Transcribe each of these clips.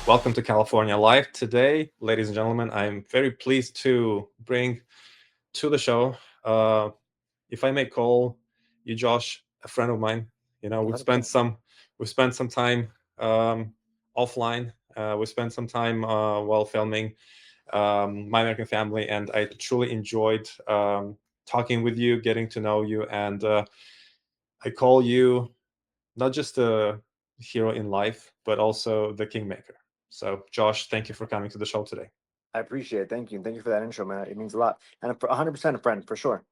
Welcome to California Live. Today, ladies and gentlemen, I'm very pleased to bring to the show, if I may call you Josh, a friend of mine. You know, we've spent 100%. some time offline. We spent some time while filming My American Family, and I truly enjoyed talking with you, getting to know you, and I call you not just a hero in life, but also the kingmaker. So, Josh, thank you for coming to the show today. I appreciate it. Thank you. Thank you for that intro, man. It means a lot. And I'm 100% a friend for sure.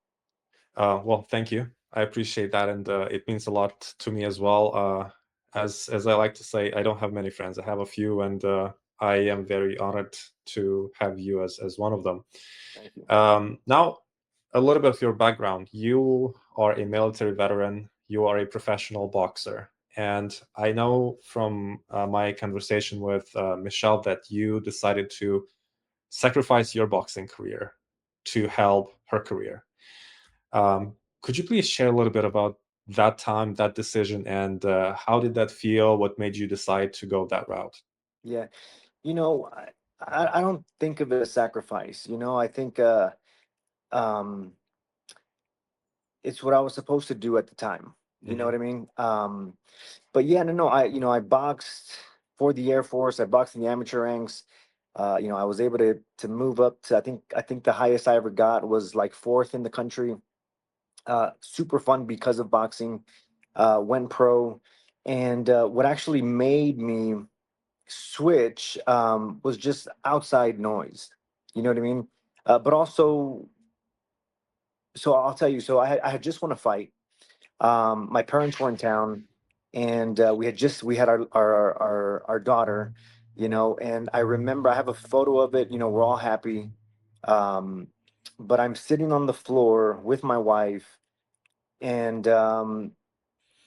Well, thank you. I appreciate that, and it means a lot to me as well. As I like to say, I don't have many friends. I have a few, and I am very honored to have you as one of them. Thank you. Now, a little bit of your background. You are a military veteran. You are a professional boxer, and I know from my conversation with Michelle that you decided to sacrifice your boxing career to help her career. Could you please share a little bit about that time, that decision, and how did that feel? What made you decide to go that route? Yeah. You know, I don't think of it as sacrifice. I think um, it's what I was supposed to do at the time. You know Hmm. what I mean? But yeah, no, no. I boxed for the Air Force. I boxed in the amateur ranks. I was able to move up to I think the highest I ever got was like fourth in the country. Super fun because of boxing. Went pro, and what actually made me switch was just outside noise. You know what I mean? But also, so I'll tell you. So I had just won a fight. My parents were in town, and we had our daughter. And I remember I have a photo of it. We're all happy. Um, but I'm sitting on the floor with my wife, and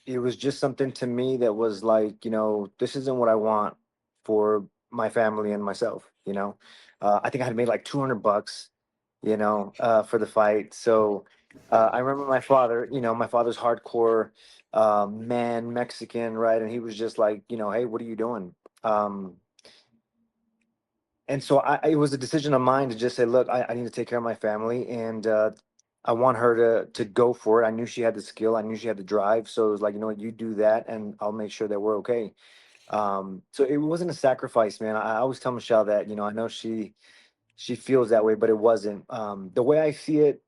it was just something to me that was like, this isn't what I want for my family and myself. I think I had made like 200 bucks, for the fight. So I remember my father's hardcore man, Mexican, right? And he was just like, hey, what are you doing? Um, and so it was a decision of mine to just say, look, I need to take care of my family, and I want her to go for it. I knew she had the skill, I knew she had the drive, so it was like, what, you do that, and I'll make sure that we're okay. So it wasn't a sacrifice, man. I always tell Michelle that, I know she feels that way, but it wasn't. The way I see it,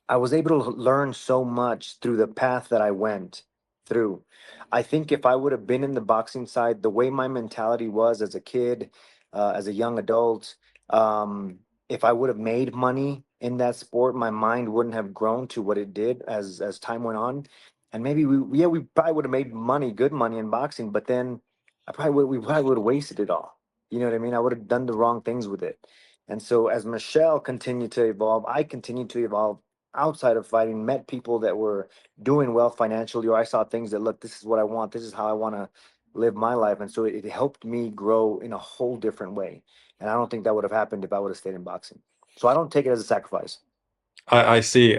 I was able to learn so much through the path that I went through. I think if I would have been in the boxing side, the way my mentality was as a kid, as a young adult, if I would have made money in that sport, my mind wouldn't have grown to what it did as time went on. And maybe we probably would have made money, good money in boxing, but then we probably would have wasted it all. You know what I mean? I would have done the wrong things with it. And so as Michelle continued to evolve, I continued to evolve outside of fighting, met people that were doing well financially, or I saw things that, look, this is what I want, this is how I want to live my life. And so it helped me grow in a whole different way. And I don't think that would have happened if I would have stayed in boxing. So I don't take it as a sacrifice. I see.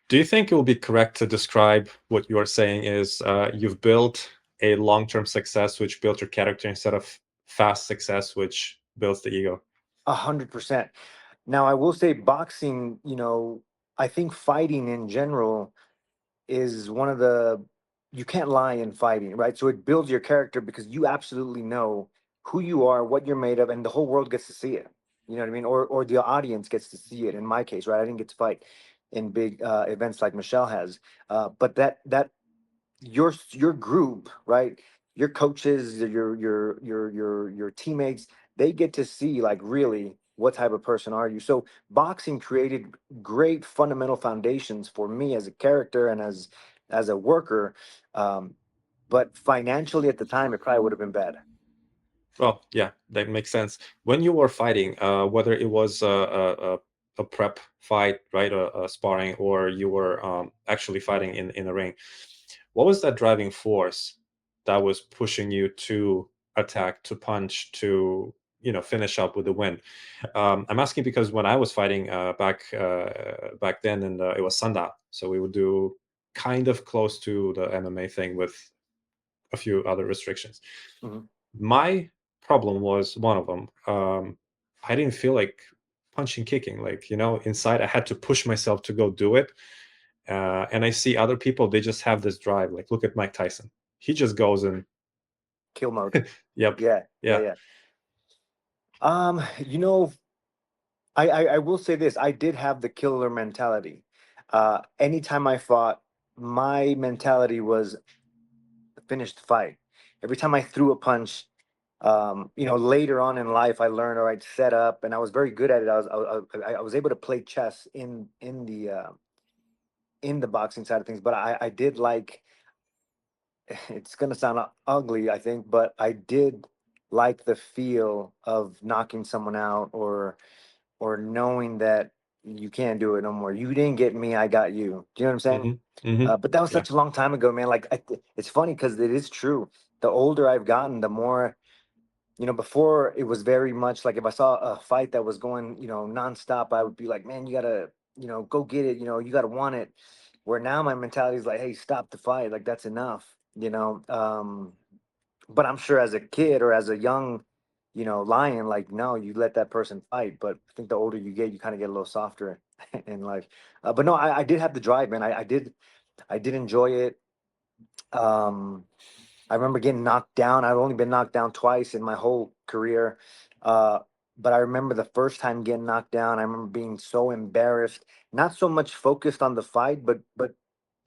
Do you think it will be correct to describe what you are saying is you've built a long-term success which built your character instead of fast success which builds the ego? 100%. Now I will say boxing, I think fighting in general is one of the, you can't lie in fighting, right? So it builds your character because you absolutely know who you are, what you're made of, and the whole world gets to see it. You know what I mean? Or the audience gets to see it. In my case, right? I didn't get to fight in big events like Michelle has, but that your group, right? Your coaches, your teammates, they get to see like really what type of person are you. So boxing created great fundamental foundations for me as a character and as a worker. Um, but financially at the time, it probably would have been bad. Well, yeah, that makes sense. When you were fighting, whether it was a prep fight, right, a sparring, or you were actually fighting in a ring, what was that driving force that was pushing you to attack, to punch, to finish up with the win? I'm asking because when I was fighting back then, and it was Sanda, so we would do kind of close to the MMA thing with a few other restrictions. Mhm. My problem was one of them. I didn't feel like punching, kicking. Like, inside I had to push myself to go do it. And I see other people, they just have this drive. Like, look at Mike Tyson. He just goes and, Kill mode. yep, Yeah, yeah, yeah. yeah. You know, I will say this. I did have the killer mentality. Anytime I fought, my mentality was finish the fight. Every time I threw a punch, later on in life, I learned, all right, set up, and I was very good at it. I was able to play chess in the boxing side of things, but I did like. It's gonna sound ugly, I think, but I did like the feel of knocking someone out, or knowing that you can't do it no more. You didn't get me, I got you. Do you know what I'm saying? Hmm. Hmm. But that was Yeah. such a long time ago, man. Like, it's funny because it is true. The older I've gotten, the more, before it was very much like if I saw a fight that was going, nonstop, I would be like, man, you gotta, go get it. You gotta want it. Where now my mentality is like, hey, stop the fight. Like, that's enough. But I'm sure as a kid or as a young, lion, like, no, you let that person fight. But I think the older you get, you kind of get a little softer in life. But no, I did have the drive, man. I did enjoy it. Um, I remember getting knocked down. I've only been knocked down twice in my whole career. Uh, but I remember the first time getting knocked down. I remember being so embarrassed, not so much focused on the fight, but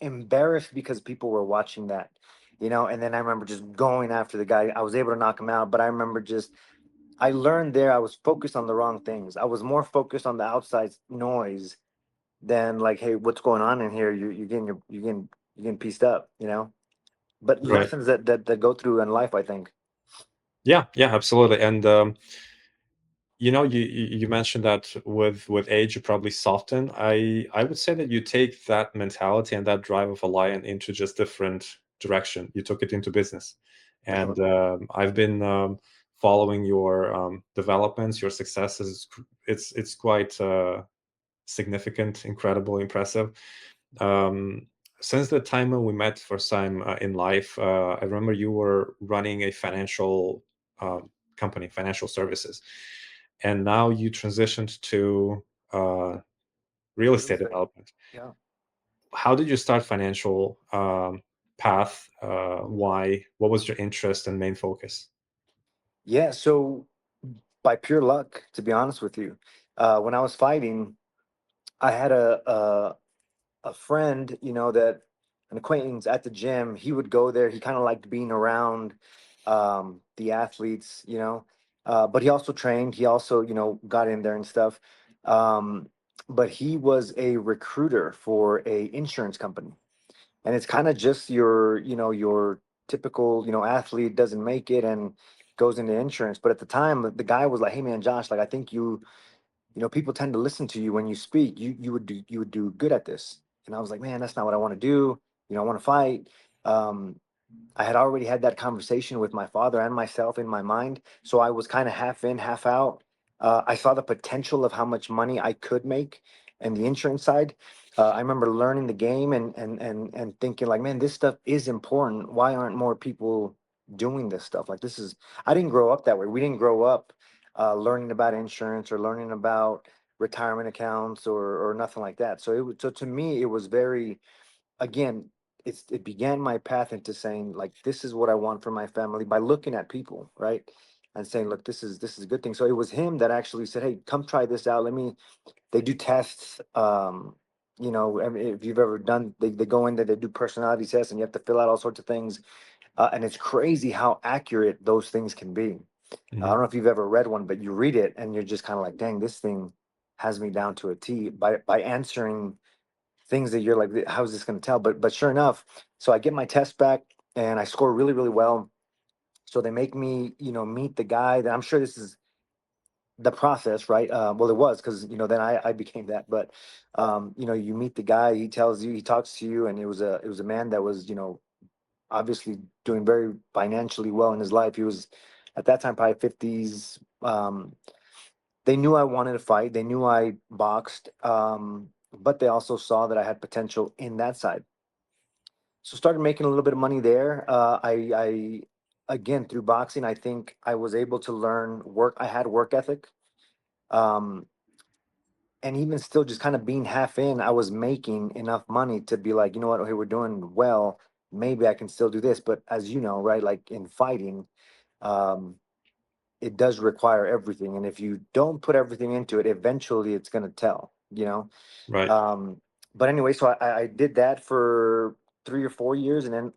embarrassed because people were watching that, And then I remember just going after the guy. I was able to knock him out, but I remember just I learned there I was focused on the wrong things. I was more focused on the outside noise than like, hey, what's going on in here? You're getting pieced up, But Right. lessons that go through in life, I think. Yeah, yeah, absolutely. And you mentioned that with age you probably soften. I would say that you take that mentality and that drive of a lion into just different direction. You took it into business, Uh-huh. and I've been following your developments, your successes. It's quite significant, incredible, impressive. Um, since the time when we met first time in life, I remember you were running a financial company, financial services, and now you transitioned to uh, real Real estate estate. development. Yeah. How did you start financial path? Why? What was your interest and main focus? Yeah. So by pure luck, to be honest with you, when I was fighting, I had a friend, that an acquaintance at the gym. He would go there. He kind of liked being around the athletes, but he also trained. He also, got in there and stuff. Um, but he was a recruiter for a insurance company, and it's kind of just your typical, athlete doesn't make it and goes into insurance. But at the time, the guy was like, "Hey, man, Josh, like I think people tend to listen to you when you speak. You would do good at this." And I was like, man, that's not what I want to do. I want to fight. Um, I had already had that conversation with my father and myself in my mind, so I was kind of half in, half out. I saw the potential of how much money I could make, and the insurance side. I remember learning the game and thinking like, man, this stuff is important. Why aren't more people doing this stuff? Like, this is. I didn't grow up that way. We didn't grow up learning about insurance or learning about retirement accounts or nothing like that. So to me, it was very, again, it began my path into saying like, this is what I want for my family by looking at people, right? And saying, look, this is a good thing. So it was him that actually said, hey, come try this out. They do tests. I mean, if you've ever done, they go in there, they do personality tests, and you have to fill out all sorts of things. And it's crazy how accurate those things can be. I Hmm. don't know if you've ever read one, but you read it and you're just kind of like, dang, this thing has me down to a T by answering things that you're like, how is this going to tell? But sure enough, so I get my test back and I score really, really well. So they make me, meet the guy that I'm sure this is the process, right? Well, it was because then I became that. But you meet the guy, he tells you, he talks to you, and it was a man that was obviously doing very financially well in his life. He was at that time probably 50s. They knew I wanted to fight. They knew I boxed, but they also saw that I had potential in that side. So started making a little bit of money there. I again, through boxing, I think I was able to learn work. I had work ethic. Um, and even still, just kind of being half in, I was making enough money to be like, you know what, okay, we're doing well. Maybe I can still do this. But as you know, right, like in fighting, um, it does require everything. And if you don't put everything into it, eventually it's going to tell, you know? Right. Um, but anyway, so I did that for 3 or 4 years. And then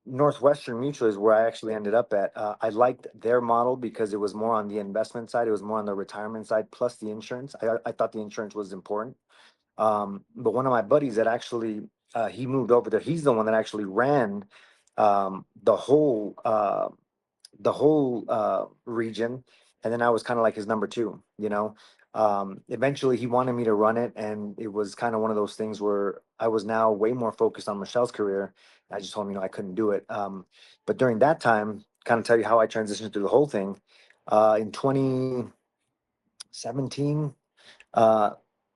Northwestern Mutual is where I actually ended up at. I liked their model because it was more on the investment side. It was more on the retirement side, plus the insurance. I thought the insurance was important. But one of my buddies that actually, he moved over there. He's the one that actually ran the whole region, and then I was kind of like his number two, you know. Eventually he wanted me to run it, and it was kind of one of those things where I was now way more focused on Michelle's career. I just told him, I couldn't do it. But during that time, kind of tell you how I transitioned through the whole thing. In 2017, uh,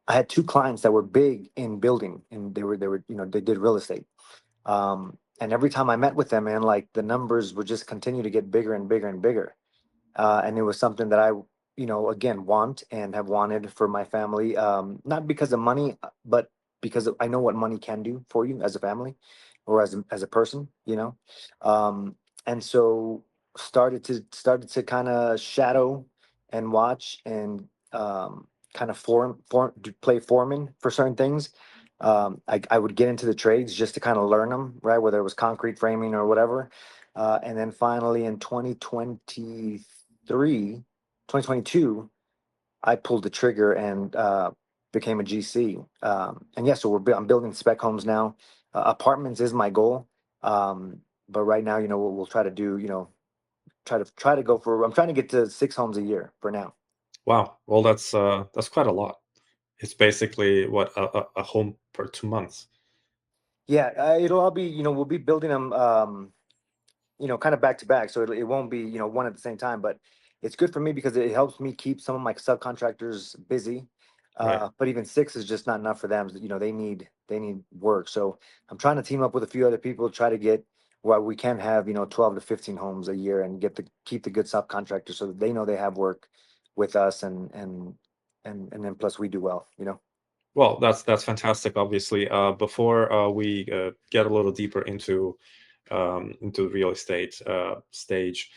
I had two clients that were big in building, and they were they did real estate. And every time I met with them, man, like the numbers would just continue to get bigger and bigger and bigger. And it was something that I, again, want and have wanted for my family. Not because of money, but because I know what money can do for you as a family or as a person, Um, and so started to kind of shadow and watch and kind of to play foreman for certain things. I would get into the trades just to kind of learn them, right? Whether it was concrete framing or whatever. And then finally in 2022, I pulled the trigger and became a GC. And yeah, so I'm building spec homes now. Apartments is my goal. But right now, we'll try to do, try to go for, I'm trying to get to 6 homes a year for now. Wow. Well, that's quite a lot. It's basically what a home per 2 months. Yeah, it'll all be, we'll be building them. Kind of back to back. So it won't be, one at the same time, but it's good for me because it helps me keep some of my subcontractors busy. Right. But even six is just not enough for them. They need work. So I'm trying to team up with a few other people, try to get where we can have, 12 to 15 homes a year and keep the good subcontractors so that they know they have work with us and then plus we do well. Well, that's fantastic. Obviously, before we get a little deeper into the real estate stage,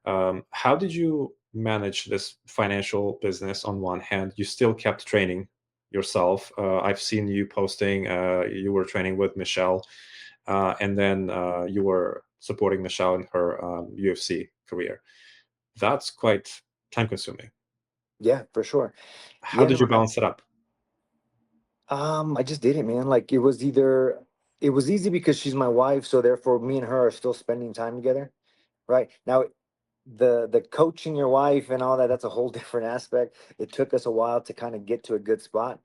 how did you manage this financial business? On one hand, you still kept training yourself. I've seen you posting. You were training with Michelle, and then you were supporting Michelle in her UFC career. That's quite time consuming. Yeah, for sure. How Yeah, did no, you balance it up? I just did it, man. Like it was easy because she's my wife, so therefore me and her are still spending time together. Right. Now the coaching your wife and all that, that's a whole different aspect. It took us a while to kind of get to a good spot.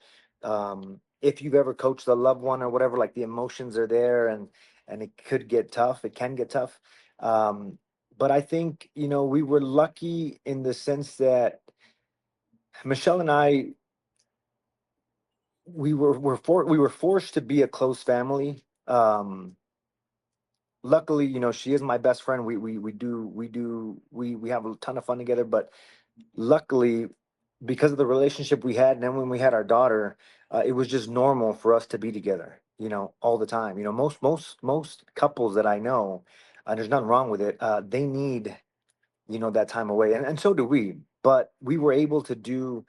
If you've ever coached a loved one or whatever, like the emotions are there and it could get tough. It can get tough. But I think, we were lucky in the sense that Michelle and I we were forced to be a close family. Luckily, she is my best friend. We have a ton of fun together. But luckily, because of the relationship we had, and then when we had our daughter, it was just normal for us to be together. All the time. Most couples that I know, there's nothing wrong with it. They need that time away, and so do we. But we were able to do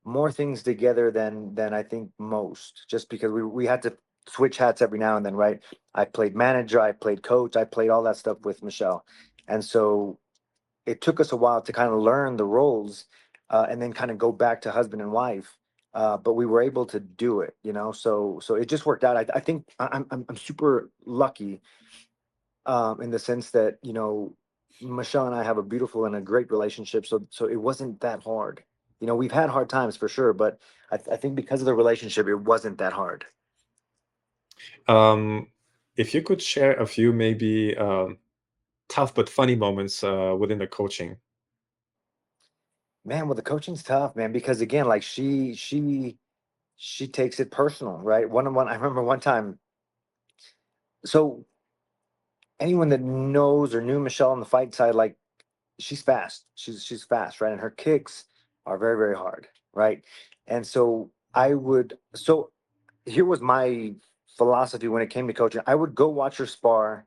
more things together than I think most, just because we had to switch hats every now and then, right? I played manager, I played coach, I played all that stuff with Michelle, and so it took us a while to kind of learn the roles, and then kind of go back to husband and wife. But we were able to do it. So it just worked out. I think I'm super lucky, in the sense that Michelle and I have a beautiful and a great relationship. So it wasn't that hard. We've had hard times for sure, but I think because of the relationship, it wasn't that hard. Um, if you could share a few maybe tough but funny moments within the coaching. Man, well, the coaching's tough, man, because again, like she takes it personal, right? One. I remember one time. So anyone that knows or knew Michelle on the fight side, like she's fast. She's fast, right? And her kicks are very, very hard, right? And so here was my philosophy when it came to coaching. I would go watch her spar.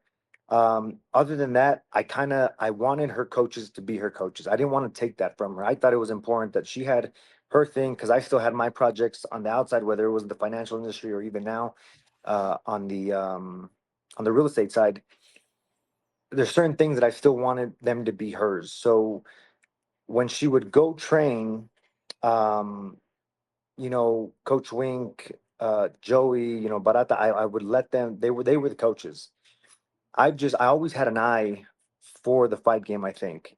Other than that, I wanted her coaches to be her coaches. I didn't want to take that from her. I thought it was important that she had her thing because I still had my projects on the outside, whether it was the financial industry or even now on the real estate side. There's certain things that I still wanted them to be hers. So when she would go train, um, Coach Wink, Joey, Barata, I would let them. They were the coaches. I always had an eye for the fight game. I think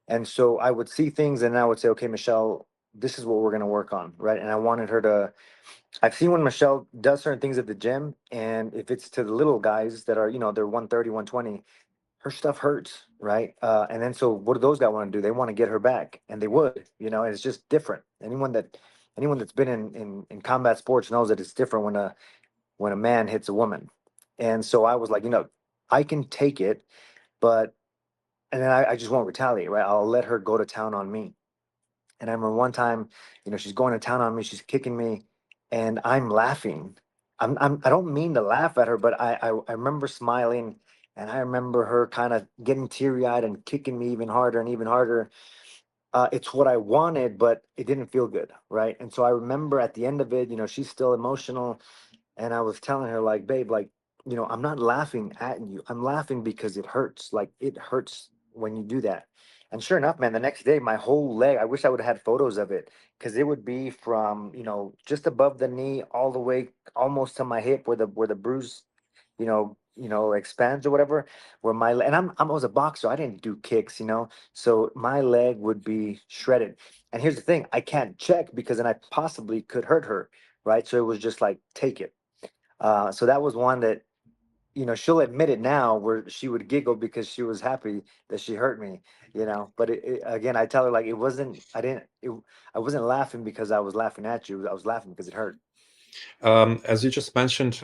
and so I would see things, and I would say, okay, Michelle, this is what we're gonna work on, right? And I wanted her to. I've seen when Michelle does certain things at the gym, and if it's to the little guys that are, they're 130, 120, her stuff hurts, right? And then so what do those guys want to do? They want to get her back, and they would, and it's just different. Anyone that's been in combat sports knows that it's different when a man hits a woman. And so I was like, I can take it, but and then I just won't retaliate, right? I'll let her go to town on me. And I remember one time, she's going to town on me, she's kicking me, and I'm laughing. I don't mean to laugh at her, but I remember smiling, and I remember her kind of getting teary eyed and kicking me even harder and even harder. It's what I wanted, but it didn't feel good, right? And so I remember at the end of it, she's still emotional, and I was telling her, like, babe, like, I'm not laughing at you. I'm laughing because it hurts. Like, it hurts when you do that. And sure enough, man, the next day, my whole leg, I wish I would have had photos of it because it would be from, just above the knee all the way almost to my hip where the bruise, expands or whatever, where and I was a boxer. I didn't do kicks, so my leg would be shredded. And here's the thing, I can't check because then I possibly could hurt her, right? So it was just like, take it. So that was one that, she'll admit it now where she would giggle because she was happy that she hurt me, But again, I tell her like it wasn't, I wasn't laughing because I was laughing at you. I was laughing because it hurt. As you just mentioned,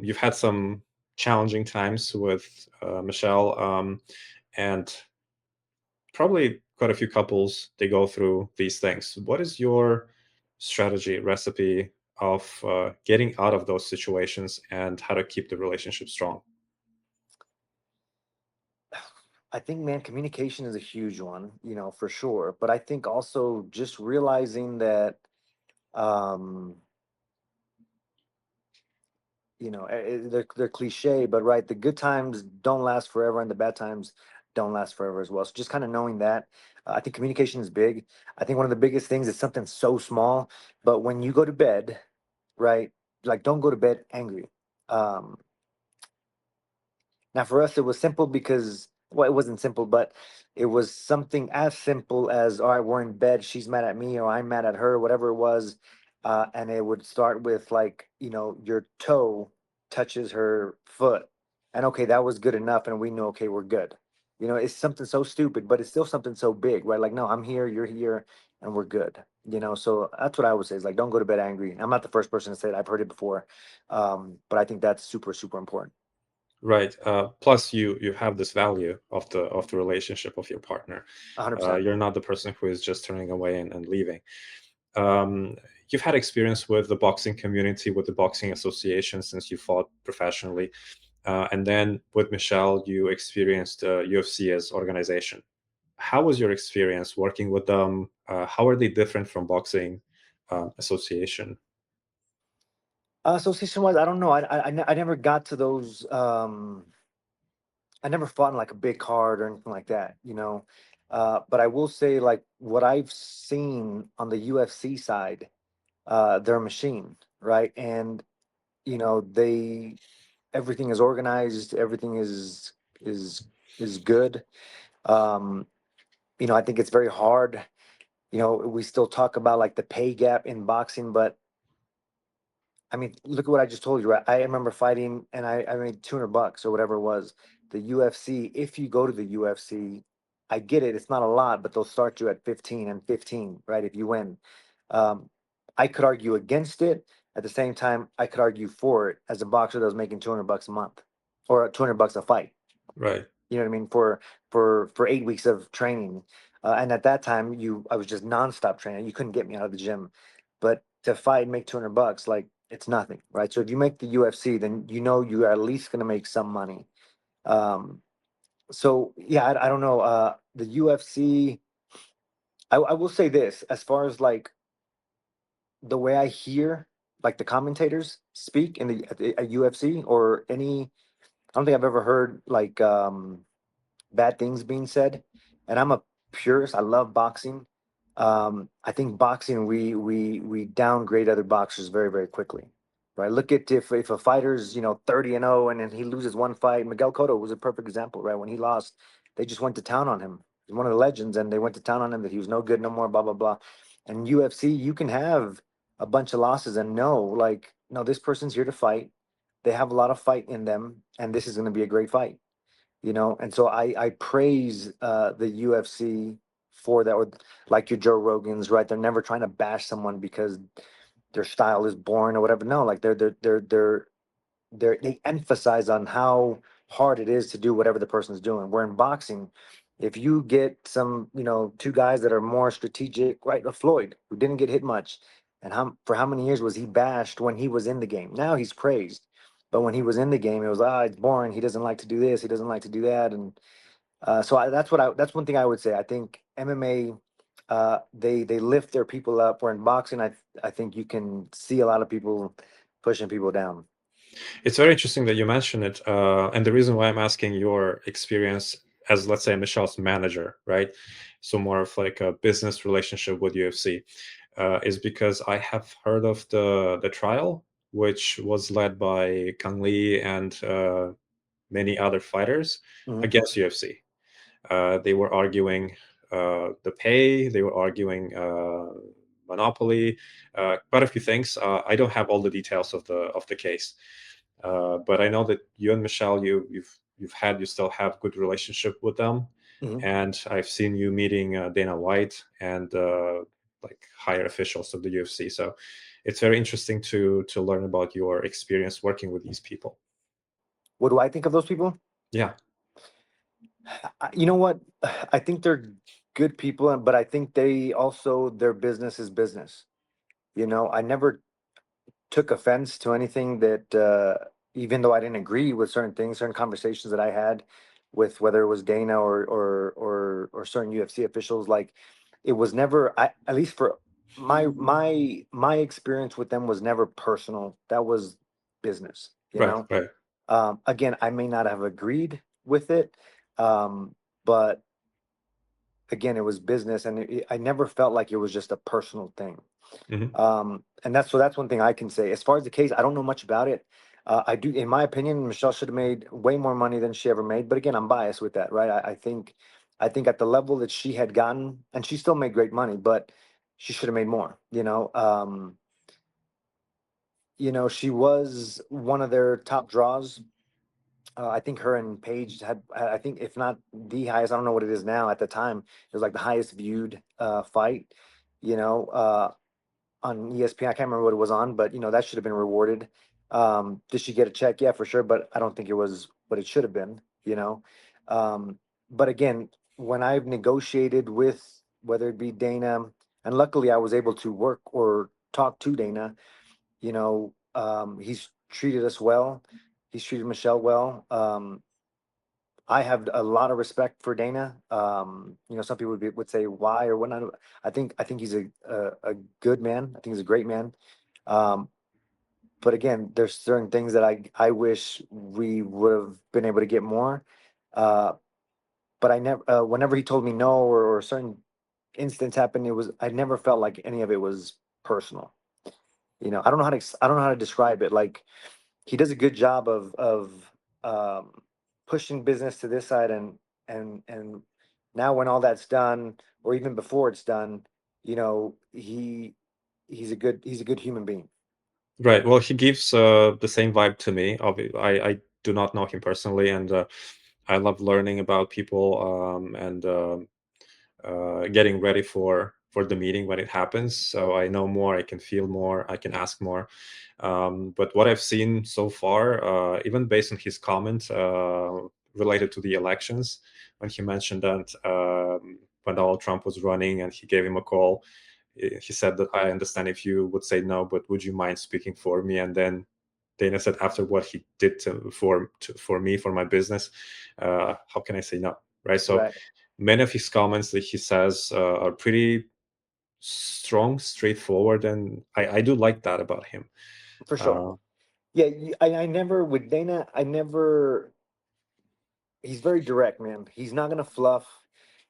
you've had some challenging times with Michelle, and probably quite a few couples they go through these things. What is your strategy, recipe of getting out of those situations and how to keep the relationship strong? I think, man, communication is a huge one, for sure. But I think also just realizing that, um, they're cliche, but right, the good times don't last forever, and the bad times don't last forever as well. So just kind of knowing that, I think communication is big. I think one of the biggest things is something so small, but when you go to bed, right, like don't go to bed angry. Um, Now, for us, it was simple because, well, it wasn't simple, but it was something as simple as, all right, we're in bed, she's mad at me, or I'm mad at her, whatever it was. And it would start with, like, your toe touches her foot. And okay, that was good enough. And we knew, okay, we're good. It's something so stupid, but it's still something so big, right? Like, no, I'm here, you're here, and we're good. So that's what I would say is like, don't go to bed angry. I'm not the first person to say it, I've heard it before. But I think that's super, super important. Right. Plus, you have this value of the relationship of your partner. 100%. You're not the person who is just turning away and leaving. Um, you've had experience with the boxing community, with the boxing association since you fought professionally, and then with Michelle, you experienced UFC as organization. How was your experience working with them? How are they different from boxing association? Association wise, I don't know. I never got to those. I never fought in like a big card or anything like that. But I will say, like, what I've seen on the UFC side, they're a machine, right? And they everything is organized, everything is is good. Um, I think it's very hard. We still talk about like the pay gap in boxing, but I mean, look at what I just told you, right? I remember fighting and I made $200 or whatever it was. The UFC, if you go to the UFC, I get it, it's not a lot, but they'll start you at 15 and 15, right? If you win. Um, I could argue against it. At the same time, I could argue for it as a boxer that was making $200 a month. or $200 a fight. Right. You know what I mean? For 8 weeks of training, and at that time, I was just nonstop training. You couldn't get me out of the gym, but to fight and make $200, like it's nothing, right? So if you make the UFC, then you know you are at least going to make some money. Um, so yeah, I don't know. The UFC, I will say this, as far as like the way I hear like the commentators speak in at UFC or any, I don't think I've ever heard like bad things being said. And I'm a purist. I love boxing. I think boxing, we downgrade other boxers very very quickly, right? Look at if a fighter's 30-0 and then he loses one fight. Miguel Cotto was a perfect example, right? When he lost, they just went to town on him. He's one of the legends, and they went to town on him that he was no good no more. Blah blah blah. And UFC, you can have a bunch of losses and know, like, no, this person's here to fight. They have a lot of fight in them, and this is going to be a great fight. And so I praise the UFC for that, or like your Joe Rogans, right? They're never trying to bash someone because their style is boring or whatever. No, like they emphasize on how hard it is to do whatever the person's doing. Where in boxing, if you get some, two guys that are more strategic, right? Floyd, who didn't get hit much, and for how many years was he bashed when he was in the game? Now he's praised, but when he was in the game, it was it's boring. He doesn't like to do this. He doesn't like to do that, and that's one thing I would say. I think MMA. They lift their people up. Where in boxing, I think you can see a lot of people pushing people down. It's very interesting that you mentioned it, and the reason why I'm asking your experience as, let's say, Michelle's manager, right? So more of like a business relationship with UFC, is because I have heard of the trial, which was led by Kang Lee and many other fighters Mhm. against UFC. They were arguing the pay, they were arguing monopoly, quite a few things. I don't have all the details of the case, but I know that you and Michelle, you still have good relationship with them, Mhm. and I've seen you meeting Dana White and like higher officials of the UFC. So it's very interesting to learn about your experience working with these people. What do I think of those people? Yeah. You know what? I think they're good people, but I think they also, their business is business. I never took offense to anything that, even though I didn't agree with certain things, certain conversations that I had with whether it was Dana or certain UFC officials. Like, it was never, at least for my experience with them, was never personal. That was business. Right. Right. Again, I may not have agreed with it, but again, it was business, and I never felt like it was just a personal thing. Hmm. And that's one thing I can say. As far as the case, I don't know much about it. I do, in my opinion, Michelle should have made way more money than she ever made. But again, I'm biased with that, right? I think at the level that she had gotten, and she still made great money, but she should have made more. She was one of their top draws. I think her and Paige had, I think, if not the highest, I don't know what it is now. At the time, it was like the highest viewed fight. You know, on ESPN. I can't remember what it was on, but that should have been rewarded. Did she get a check? Yeah, for sure, but I don't think it was what it should have been. But again, when I've negotiated with, whether it be Dana, and luckily I was able to work or talk to Dana. He's treated us well. He's treated Michelle well. I have a lot of respect for Dana. Some people would say why or whatnot. I think he's a good man. I think he's a great man. Um, but again, there's certain things that I wish we would have been able to get more. Uh, but I never, whenever he told me no, or certain incidents happened, I never felt like any of it was personal. I don't know how to describe it. Like, he does a good job of um, pushing business to this side, and now when all that's done, or even before it's done, he's a good human being. Right. Well, he gives the same vibe to me. I do not know him personally, and I love learning about people, and getting ready for the meeting when it happens. So I know more, I can feel more, I can ask more. But what I've seen so far, even based on his comment related to the elections, when he mentioned that when Donald Trump was running and he gave him a call, he said that I understand if you would say no, but would you mind speaking for me? And then Dana said after what he did for me, for my business, how can I say no, right? So Right. many of his comments that he says are pretty strong, straightforward, and I do like that about him. For sure. Uh, Yeah, I never with Dana. I never. He's very direct, man. He's not gonna fluff.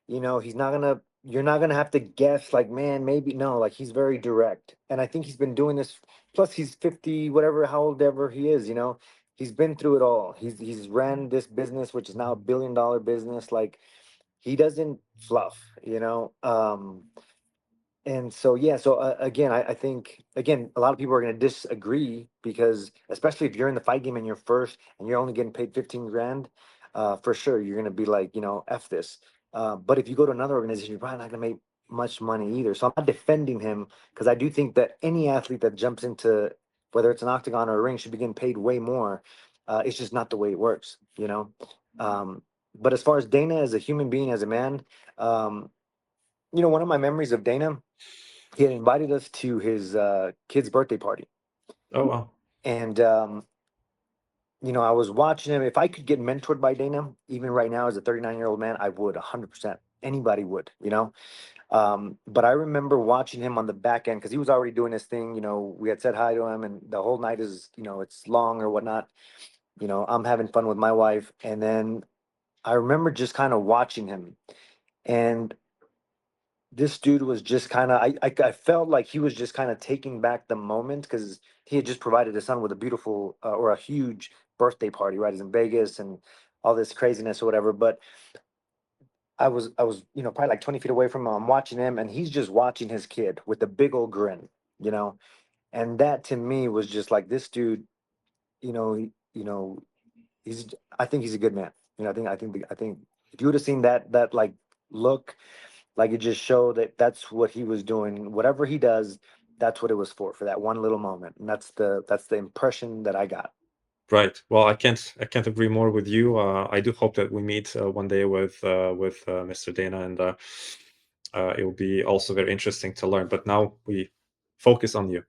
He's not gonna. You're not gonna have to guess. Like, man, maybe no. Like, he's very direct, and I think he's been doing this. Plus, he's 50, whatever, how old ever he is. He's been through it all. He's ran this business, which is now a $1 billion business. Like, he doesn't fluff. And so yeah, so again, I think again a lot of people are going to disagree because especially if you're in the fight game and you're first and you're only getting paid 15 grand, for sure you're going to be like, f this. But if you go to another organization, you're probably not going to make much money either. So I'm not defending him because I do think that any athlete that jumps into whether it's an octagon or a ring should be getting paid way more. It's just not the way it works. Um, but as far as Dana as a human being, as a man, um, one of my memories of Dana, he had invited us to his kid's birthday party. oh wow. And, I was watching him. If I could get mentored by Dana, even right now as a 39-year-old man, I would 100%. Anybody would. But I remember watching him on the back end because he was already doing his thing. We had said hi to him, and the whole night is, it's long or whatnot. I'm having fun with my wife. And then I remember just kind of watching him. And this dude was just kind of I felt like he was just kind of taking back the moment because he had just provided his son with a beautiful or a huge birthday party, right? He's in Vegas and all this craziness or whatever. But I was probably like 20 feet away from him. I'm watching him, and he's just watching his kid with a big old grin, you know. And that to me was just like this dude, you know, he- you know, he's I think he's a good man. I think if you would have seen that like look, like it just showed that that's what he was doing. Whatever he does, that's what it was for that one little moment. And that's the impression that I got. Right. Well, I can't agree more with you. I do hope that we meet one day with Mr. Dana, and it will be also very interesting to learn. But now we focus on you.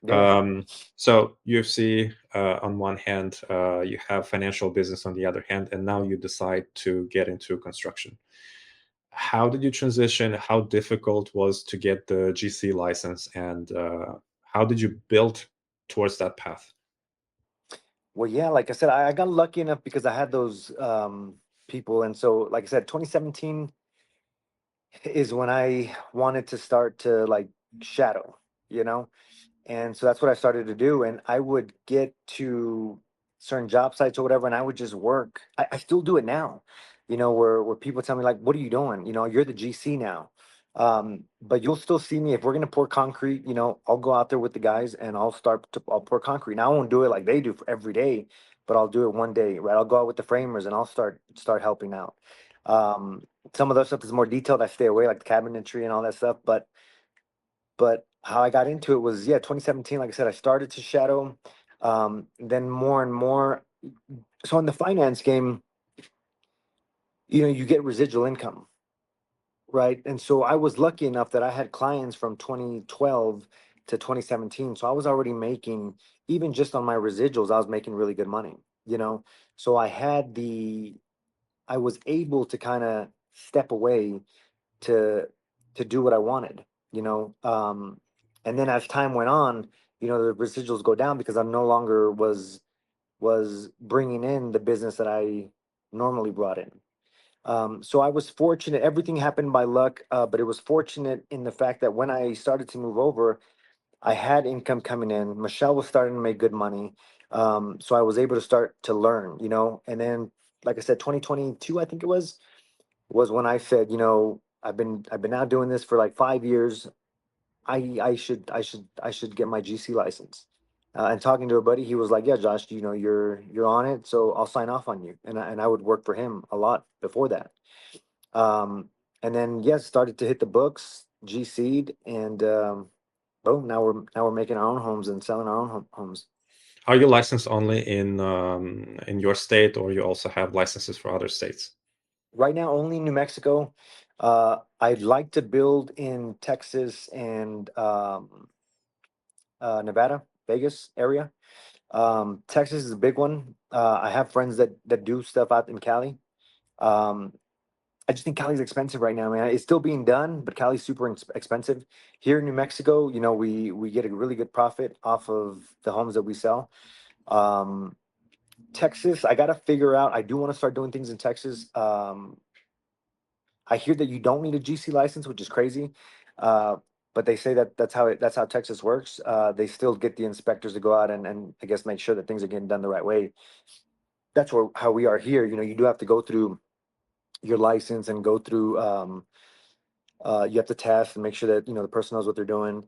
Yeah. Um, so UFC on one hand, you have financial business on the other hand, and now you decide to get into construction. How did you transition? How difficult was to get the GC license, and how did you build towards that path? Well, yeah, like I said, I got lucky enough because I had those people. And so, like I said, 2017 is when I wanted to start to like shadow, you know? And so that's what I started to do. And I would get to certain job sites or whatever, and I would just work. I still do it now, where people tell me, like, what are you doing? You're the GC now. But you'll still see me if we're gonna pour concrete, I'll go out there with the guys and I'll pour concrete. Now I won't do it like they do for every day, but I'll do it one day, right? I'll go out with the framers and I'll start helping out. Some of those stuff is more detailed. I stay away, like the cabinetry and all that stuff, but how I got into it was, yeah, 2017. Like I said, I started to shadow, then more and more. So in the finance game, you get residual income, right? And so I was lucky enough that I had clients from 2012 to 2017. So I was already making, even just on my residuals, I was making really good money, you know? So I was able to kind of step away to do what I wanted, you know. And then as time went on, the residuals go down because I no longer was bringing in the business that I normally brought in. So I was fortunate. Everything happened by luck, but it was fortunate in the fact that when I started to move over, I had income coming in. Michelle was starting to make good money, so I was able to start to learn, And then, like I said, 2022, I think it was when I said, I've been now doing this for like 5 years. I should get my GC license. And talking to a buddy, he was like, "Yeah, Josh, you're on it, so I'll sign off on you." And I would work for him a lot before that. Um, and then yes, started to hit the books. GC'd, and boom, now we're making our own homes and selling our own homes. Are you licensed only in your state, or you also have licenses for other states? Right now, only New Mexico. I'd like to build in Texas and Nevada, Vegas area. Texas is a big one. I have friends that do stuff out in Cali. Um, I just think Cali's expensive right now, man. It's still being done, but Cali's super expensive. Here in New Mexico, we get a really good profit off of the homes that we sell. Um, Texas, I gotta figure out. I do want to start doing things in Texas. I hear that you don't need a GC license, which is crazy. Uh, but they say that that's how Texas works. They still get the inspectors to go out and I guess make sure that things are getting done the right way. That's where how we are here. You do have to go through your license and go through. You have to test and make sure that the person knows what they're doing.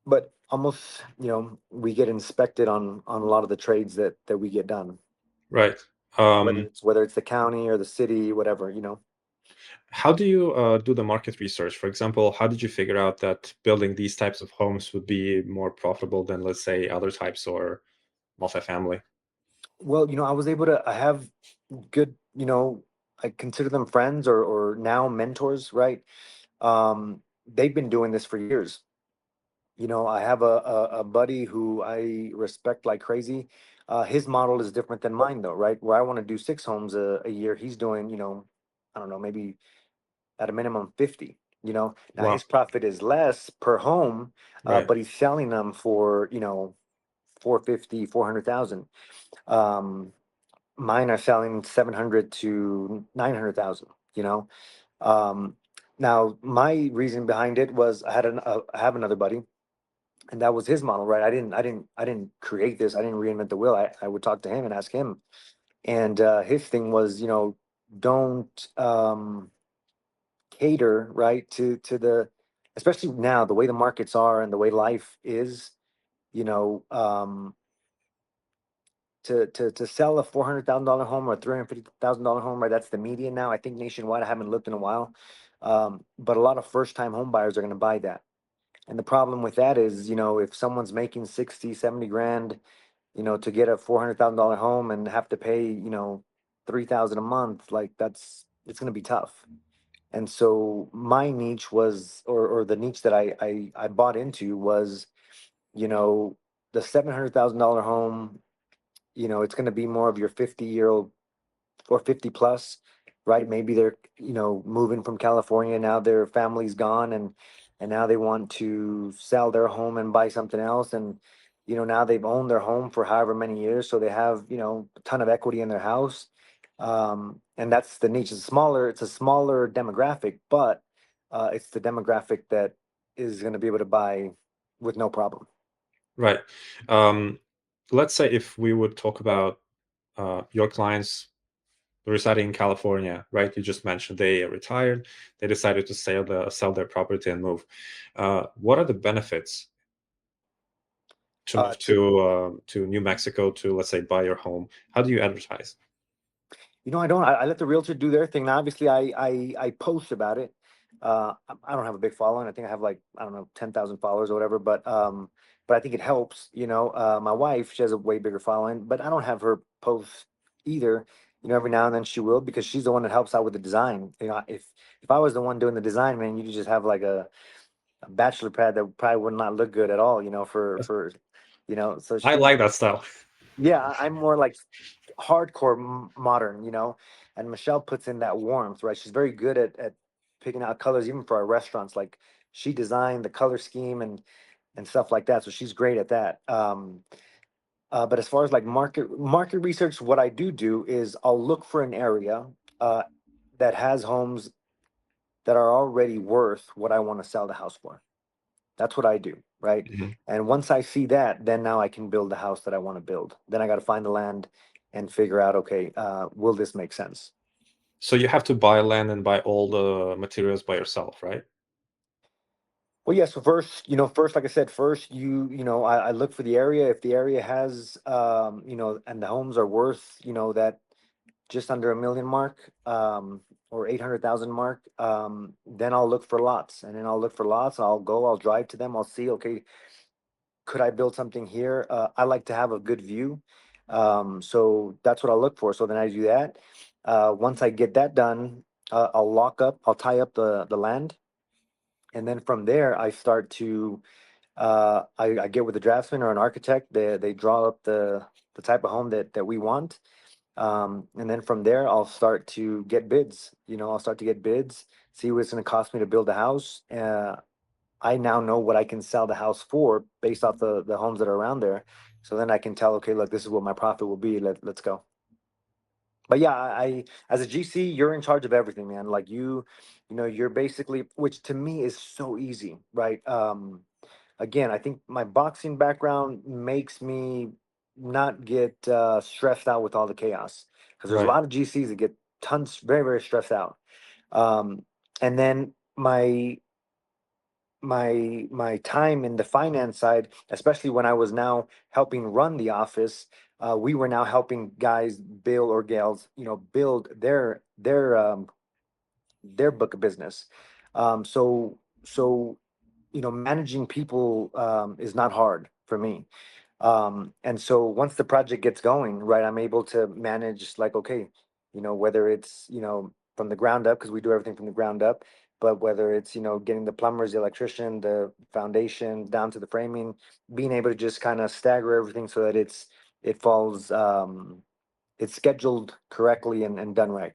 But almost, we get inspected on a lot of the trades that we get done, Right. whether Um, it's the county or the city, whatever. how do you do the market research? For example, how did you figure out that building these types of homes would be more profitable than, let's say, other types or multifamily? Well, I was able to. I have good. I consider them friends or now mentors, right? They've been doing this for years. I have a buddy who I respect like crazy. His model is different than mine, though, right? Where I want to do 6 homes a year, he's doing, I don't know, maybe at a minimum 50. Now Wow. his profit is less per home, Right. but he's selling them for 450, 400,000. Um, Mine are selling 700 to 900,000. You know, um, Now my reason behind it was I have another buddy, and that was his model, right? I didn't create this. I didn't reinvent the wheel. I would talk to him and ask him, and his thing was, don't cater right to the, especially now the way the markets are and the way life is. You know, to sell a $400,000 home or a $350,000 home, right? That's the median now. I think nationwide. I haven't looked in a while, but a lot of first time home buyers are going to buy that. And the problem with that is, if someone's making 60, 70 grand, to get a $400,000 home and have to pay, 3,000 a month, like it's going to be tough. And so my niche was, or the niche that I bought into was, you know, the $700,000 home. It's going to be more of your 50-year-old or 50 plus, right? Maybe they're, moving from California. Now their family's gone, and now they want to sell their home and buy something else. And, now they've owned their home for however many years. So they have, a ton of equity in their house. And that's the niche. It's a smaller demographic, but it's the demographic that is going to be able to buy with no problem. Right. Um, let's say if we would talk about your clients residing in California, right? You just mentioned they retired, they decided to sell their property and move. What are the benefits to move To to New Mexico to, let's say, buy your home? How do you advertise? I don't. I let the realtor do their thing. Now, obviously, I post about it. I don't have a big following. I think I have like, I don't know, 10,000 followers or whatever. But I think it helps. My wife, she has a way bigger following, but I don't have her post either. Every now and then she will, because she's the one that helps out with the design. If I was the one doing the design, man, you just have like a bachelor pad that probably would not look good at all. So I she, like that style. yeah, I'm more like hardcore modern, and Michelle puts in that warmth, right? She's very good at picking out colors, even for our restaurants. Like, she designed the color scheme and stuff like that, so she's great at that. But as far as like market research, what I do is I'll look for an area uh, that has homes that are already worth what I want to sell the house for. That's what I do, right? Mhm. And once I see that, then now I can build the house that I want to build. Then I got to find the land and figure out, okay, will this make sense? So you have to buy land and buy all the materials by yourself, right? Well, yeah. So first, like I said, first I look for the area. If the area has, and the homes are worth, that just under a million mark, or 800,000 mark, then I'll look for lots, and then I'll look for lots. I'll go, I'll drive to them. I'll see, okay, could I build something here? I like to have a good view. So that's what I'll look for. So then I do that. Once I get that done, I'll tie up the land. And then from there, I start to, I get with a draftsman or an architect. They draw up the type of home that we want. And then from there, I'll start to get bids. I'll start to get bids, see what it's going to cost me to build a house. I now know what I can sell the house for based off the homes that are around there. So then I can tell, okay, look, this is what my profit will be. Let's go. But yeah, as a GC, you're in charge of everything, man. Like you're basically, which to me is so easy, right? Again, I think my boxing background makes me not get stressed out with all the chaos, because there's a Right. lot of GCs that get tons, very, very stressed out. Um, and then my time in the finance side, especially when I was now helping run the office, we were now helping guys build, or gals, build their book of business. So managing people is not hard for me. And so once the project gets going, right, I'm able to manage, like, okay, whether it's, from the ground up, because we do everything from the ground up, but whether it's, getting the plumbers, the electrician, the foundation down to the framing, being able to just kind of stagger everything so that it falls, it's scheduled correctly and done right.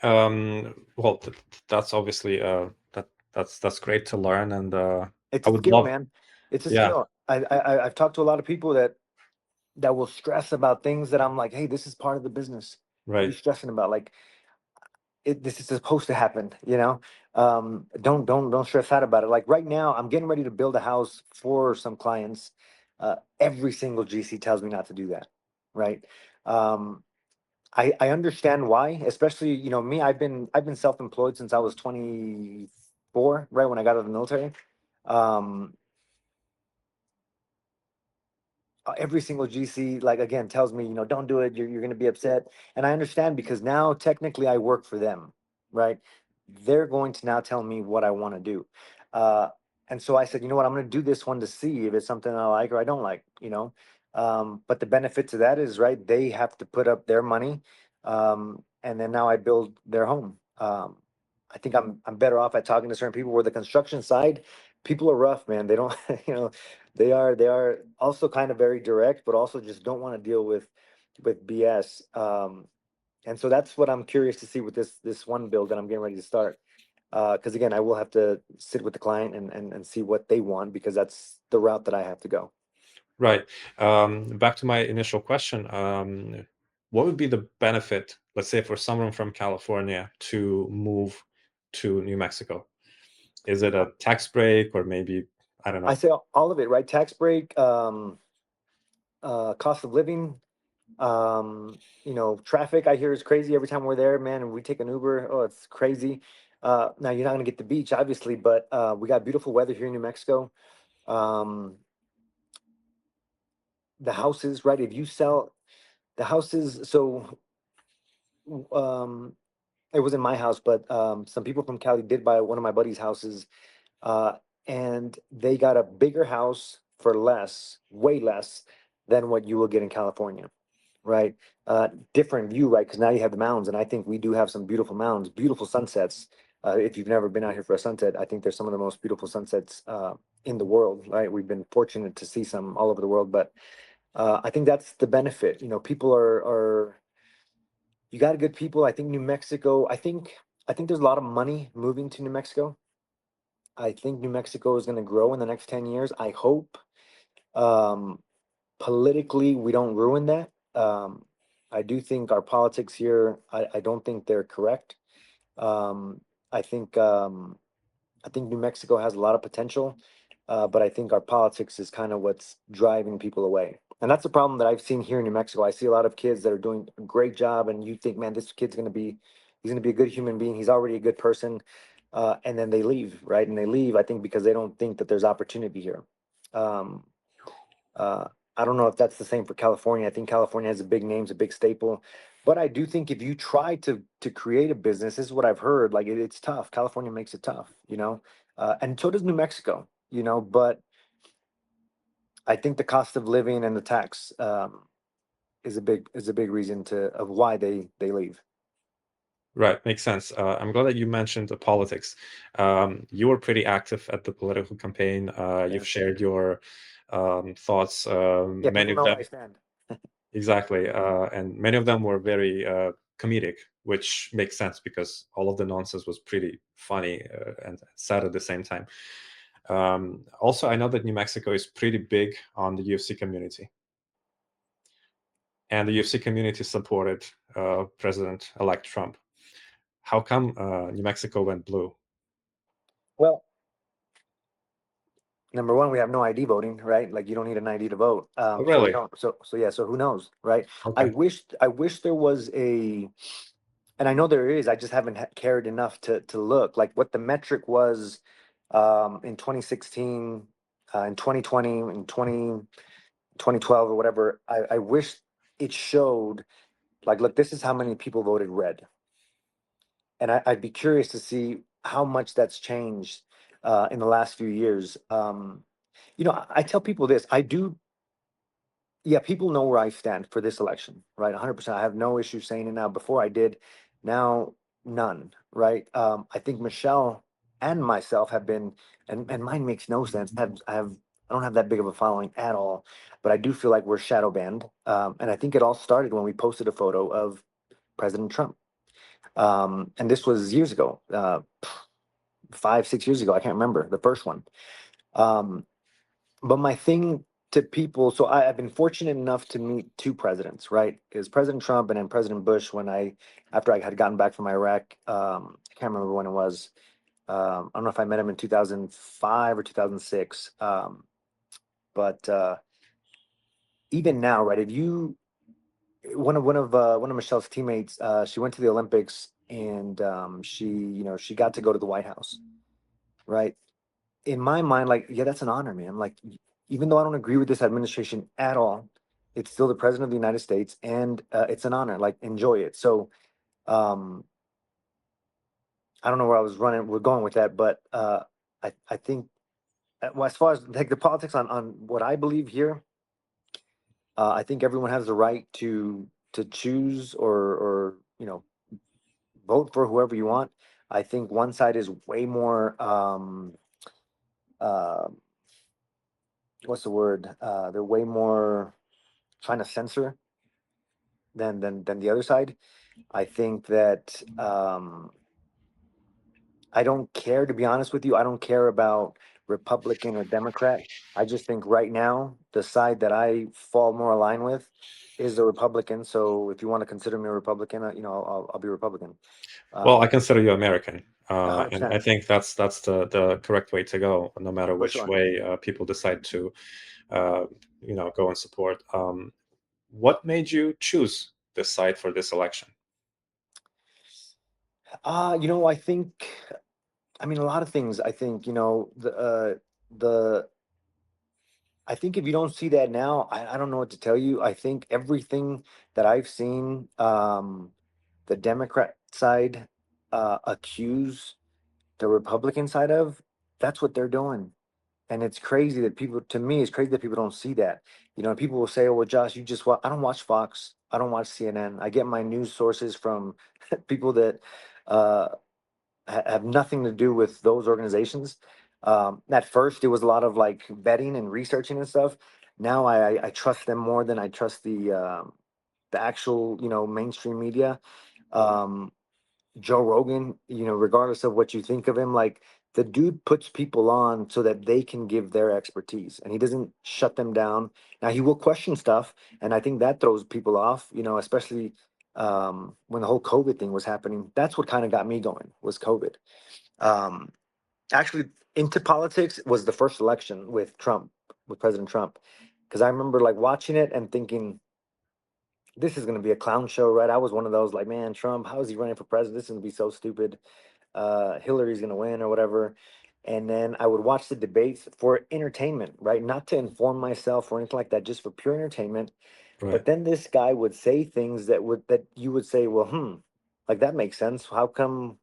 Well, that's obviously that's great to learn, and It's I a would skill, love. man. It's a Yeah. skill. I've talked to a lot of people that will stress about things that I'm like, hey, this is part of the business. What are you Right. stressing about? Like, this is supposed to happen. Don't stress out about it. Like right now, I'm getting ready to build a house for some clients. Every single GC tells me not to do that, right? um, I understand why, especially, me. I've been self-employed since I was 24, right, when I got out of the military. um, every single GC, like, again, tells me, don't do it. You're going to be upset, and I understand, because now technically I work for them, right? They're going to now tell me what I want to do, uh, and so I said, you know what, I'm going to do this one to see if it's something I like or I don't like. But the benefit to that is, right, they have to put up their money, and then now I build their home. I think I'm better off at talking to certain people, where the construction side, people are rough, man. They don't, they are also kind of very direct, but also just don't want to deal with BS. And so that's what I'm curious to see with this one build that I'm getting ready to start. Because again, I will have to sit with the client and see what they want, because that's the route that I have to go. Right. Back to my initial question. What would be the benefit, let's say, for someone from California to move to New Mexico? Is it a tax break, or maybe, I don't I know. say all of it, right? Tax break, cost of living, traffic, I hear, is crazy every time we're there, man, and we take an Uber. Oh, it's crazy. Now you're not gonna get the beach, obviously, but we got beautiful weather here in New Mexico. um the houses, right, if you sell the houses, so um it wasn't my house, but some people from Cali did buy one of my buddy's houses, uh and they got a bigger house for less, way less than what you will get in California, right? Different view, right? Because now you have the mountains, and I think we do have some beautiful mountains, beautiful sunsets. If you've never been out here for a sunset, I think there's some of the most beautiful sunsets in the world, right? We've been fortunate to see some all over the world, but I think that's the benefit. People are you got good people. I think New Mexico. I think there's a lot of money moving to New Mexico. I think New Mexico is going to grow in the next 10 years. I hope. Um, Politically, we don't ruin that. I do think our politics here, I don't think they're correct. Um, I think New Mexico has a lot of potential, but I think our politics is kind of what's driving people away. And that's the problem that I've seen here in New Mexico. I see a lot of kids that are doing a great job, and you think, man, this kid's he's gonna be a good human being. He's already a good person, and then they leave, right? And they leave, I think, because they don't think that there's opportunity here. Um, uh, I don't know if that's the same for California. I think California has a big names, a big staple, But I do think if you try to create a business, this is what I've heard. Like it's tough. California makes it tough, and so does New Mexico. But I think the cost of living and the tax is a big reason of why they leave. Right, makes sense. I'm glad that you mentioned the politics. You were pretty active at the political campaign. You've Yes. shared your thoughts. Yeah. Many People of know where them, I stand. exactly, and many of them were very comedic, which makes sense because all of the nonsense was pretty funny and sad at the same time. Also, I know that New Mexico is pretty big on the UFC community, and the UFC community supported President-elect Trump. How come New Mexico went blue? Well, number one, we have no ID voting, right? Like you don't need an ID to vote. Oh, So we really? don't. So yeah. So who knows, right? I Okay. wish I wish there was and I know there is. I just haven't cared enough to look like what the metric was in 2016, in 2020, in 2012 or whatever. I wish it showed like, look, this is how many people voted red, and I'd be curious to see how much that's changed in the last few years. I tell people this. I do. Yeah, people know where I stand for this election, right? 100%. I have no issue saying it now. Before I did, now none, right? I think Michelle and myself have been, and mine makes no sense. I don't have that big of a following at all, but I do feel like we're shadow banned. And I think it all started when we posted a photo of President Trump. And this was years ago, 5, 6 years ago. I can't remember the first one. Um, but my thing to people, so I've been fortunate enough to meet two presidents, right? Is President Trump and then President Bush after I had gotten back from Iraq. I can't remember when it was. I don't know if I met him in 2005 or 2006. But even now, right? If you one of Michelle's teammates, she went to the Olympics and she got to go to the White House, right? In my mind, like, yeah, that's an honor, man. Like, even though I don't agree with this administration at all, it's still the president of the United States, and it's an honor. Like, enjoy it. So, um, I don't know where we're going with that, but I think, well, as far as like the politics on what I believe here, I think everyone has the right to choose or vote for whoever you want. I think one side is way more uh, what's the word? They're way more trying to censor than the other side. I think that I don't care, to be honest with you. I don't care about Republican or Democrat. I just think right now the side that I fall more aligned with is the Republican. So if you want to consider me a Republican, I'll be Republican. Well, I Um, consider you American, and I 100%. think that's the correct way to go, no matter For which sure. way people decide to, uh, go and support. What made you choose this side for this election? I think, I mean, a lot of things. I think, the I think if you don't see that now, I don't know what to tell you. I think everything that I've seen, the Democrat side accuse the Republican side of, that's what they're doing. And it's crazy that people, to me, it's crazy that people don't see that. People will say, oh, well, Josh, you just watch. I don't watch Fox. I don't watch CNN. I get my news sources from people that uh, have nothing to do with those organizations. At first, it was a lot of like vetting and researching and stuff. Now I trust them more than I trust the actual mainstream media. Um, Joe Rogan, regardless of what you think of him, like the dude puts people on so that they can give their expertise and he doesn't shut them down. Now he will question stuff, and I think that throws people off, especially when the whole COVID thing was happening. That's what kind of got me going was COVID. Um, Actually, into politics was the first election with President Trump. Because I remember like watching it and thinking, this is going to be a clown show, right? I was one of those like, man, Trump, how is he running for president? This is going to be so stupid. Hillary's going to win or whatever. And then I would watch the debates for entertainment, right? Not to inform myself or anything like that, just for pure entertainment. Right. But then this guy would say things that you would say, well, like that makes sense. How come?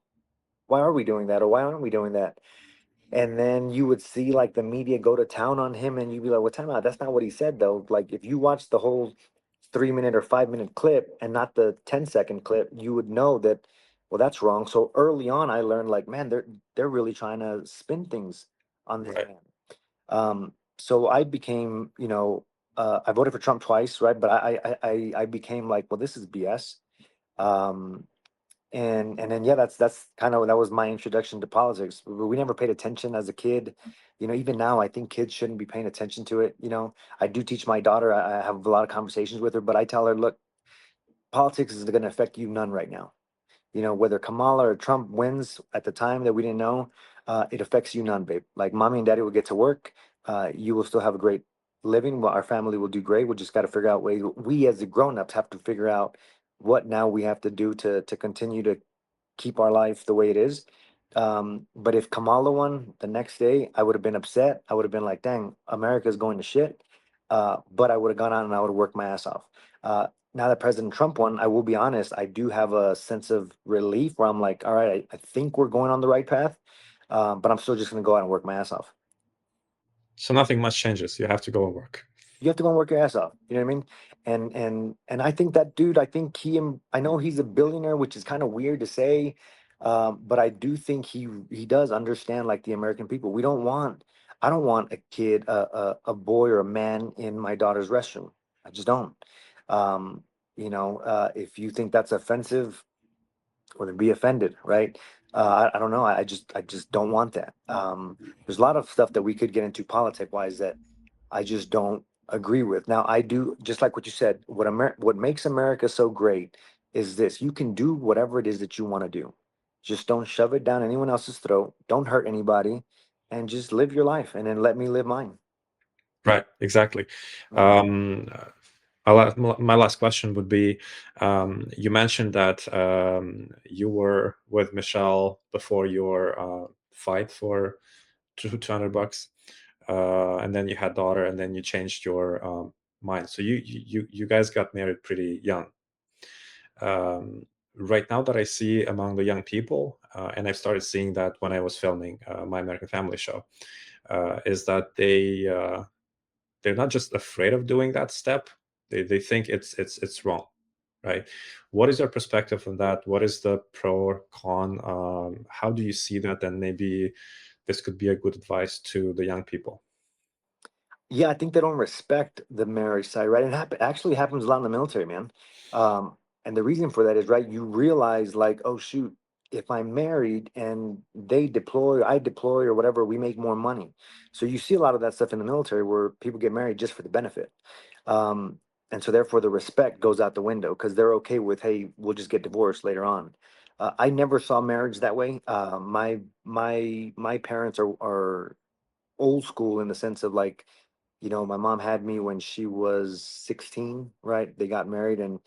Why are we doing that, or why aren't we doing that? And then you would see like the media go to town on him, and you'd be like, "Well, time out. That's not what he said, though." Like if you watch the whole 3 minute or 5 minute clip and not the 10-second clip, you would know that, well, that's wrong. So early on, I learned like, man, they're really trying to spin things on this Right. man. So I became, I voted for Trump twice, right? But I became like, well, this is BS. Um, and then yeah, that's kind of that was my introduction to politics. We never paid attention as a kid. Even now, I think kids shouldn't be paying attention to it. I do teach my daughter. I have a lot of conversations with her, but I tell her, look, politics is going to affect you none right now. Whether Kamala or Trump wins at the time that we didn't know, it affects you none, babe. Like mommy and daddy will get to work. You will still have a great living. Well, our family will do great. We'll just got to figure out ways. We as the grown-ups have to figure out what now we have to do to continue to keep our life the way it is. But if Kamala won the next day, I would have been upset. I would have been like, dang, America's going to shit. But I would have gone out and I would have worked my ass off. Now that President Trump won, I will be honest, I do have a sense of relief where I'm like, all right, I think we're going on the right path. But I'm still just going to go out and work my ass off. So nothing much changes. You have to go and work. You have to go and work your ass off. You know what I mean? And I think that dude, I think I know he's a billionaire, which is kind of weird to say, but I do think he does understand like the American people. I don't want a kid, a boy or a man in my daughter's restroom. I just don't. Um, if you think that's offensive, or to be offended, right? I don't know. I just don't want that. There's a lot of stuff that we could get into politic wise that I just don't agree with. Now, I do just like what you said. What makes America so great is this: you can do whatever it is that you want to do. Just don't shove it down anyone else's throat. Don't hurt anybody, and just live your life. And then let me live mine. Right. Exactly. Mhm. Um, my last question would be, you mentioned that you were with Michelle before your fight for $200, and then you had daughter, and then you changed your mind. So you guys got married pretty young. Um, right now that I see among the young people, and I've started seeing that when I was filming My American Family show, is that they're not just afraid of doing that step, they think it's wrong, right? What is your perspective on that? What is the pro or con? How do you see that? And maybe this could be a good advice to the young people. Yeah, I think they don't respect the marriage side, right? It actually happens a lot in the military, man. And the reason for that is, right, you realize like, oh shoot, if I'm married and they deploy, I deploy or whatever, we make more money. So you see a lot of that stuff in the military where people get married just for the benefit. Um, and so therefore the respect goes out the window because they're okay with, hey, we'll just get divorced later on. I never saw marriage that way. My parents are old school in the sense of like, my mom had me when she was 16, right? They got married and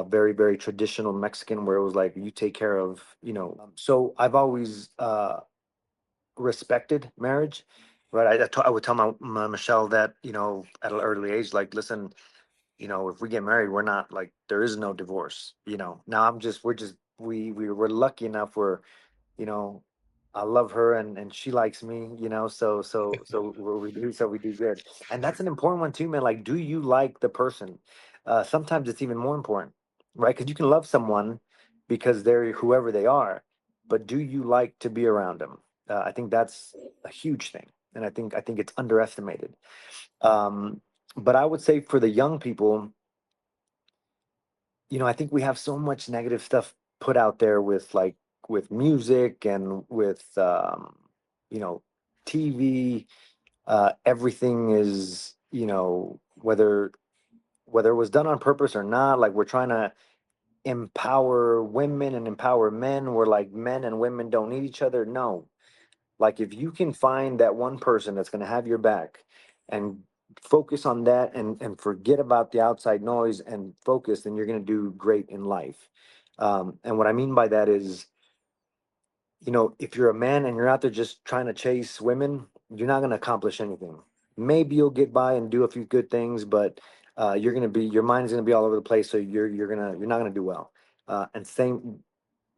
very, very traditional Mexican where it was like, you take care of, so I've always respected marriage, right? I would tell my Michelle that, at an early age, like, listen, if we get married, we're not like, there is no divorce, now we're lucky enough where you know, I love her and she likes me, so we do good. And that's an important one too, man. Like, do you like the person? Sometimes it's even more important, right? Because you can love someone because they're whoever they are, but do you like to be around them? I think that's a huge thing, and I think it's underestimated. Um, but I would say for the young people, I think we have so much negative stuff put out there with like with music and with you know TV. Everything is whether it was done on purpose or not. Like we're trying to empower women and empower men. Where like men and women don't need each other. No, like if you can find that one person that's going to have your back and focus on that and forget about the outside noise and focus, then you're going to do great in life. And what I mean by that is, if you're a man and you're out there just trying to chase women, you're not going to accomplish anything. Maybe you'll get by and do a few good things, but your mind is gonna be all over the place. So you're not gonna do well. And same,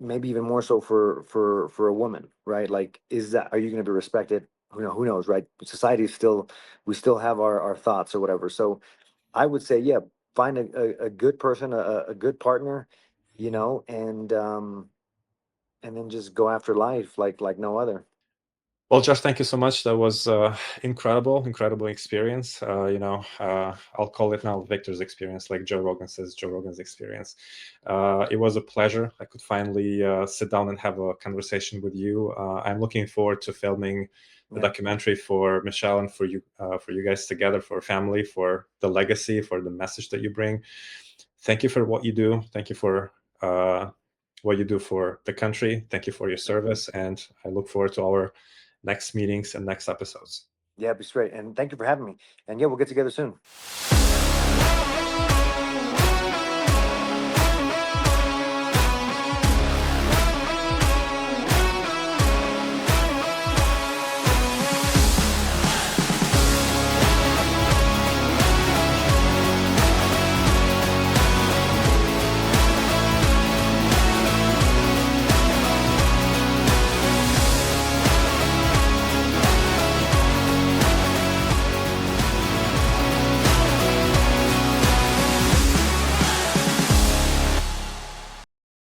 maybe even more so for a woman, right? Like, are you going to be respected? Who knows, right? Society is still, we still have our thoughts or whatever. So I would say, yeah, find a good person, a good partner, and then just go after life like no other. Well, Josh, thank you so much. That was incredible experience. I'll call it now Victor's experience, like Joe Rogan says, Joe Rogan's experience. It was a pleasure. I could finally sit down and have a conversation with you. I'm looking forward to filming the Yeah. documentary for Michelle and for you guys together, for family, for the legacy, for the message that you bring. Thank you for what you do. Thank you for what you do for the country. Thank you for your service, and I look forward to our next meetings and next episodes. Yeah, be straight. And thank you for having me. And yeah, we'll get together soon.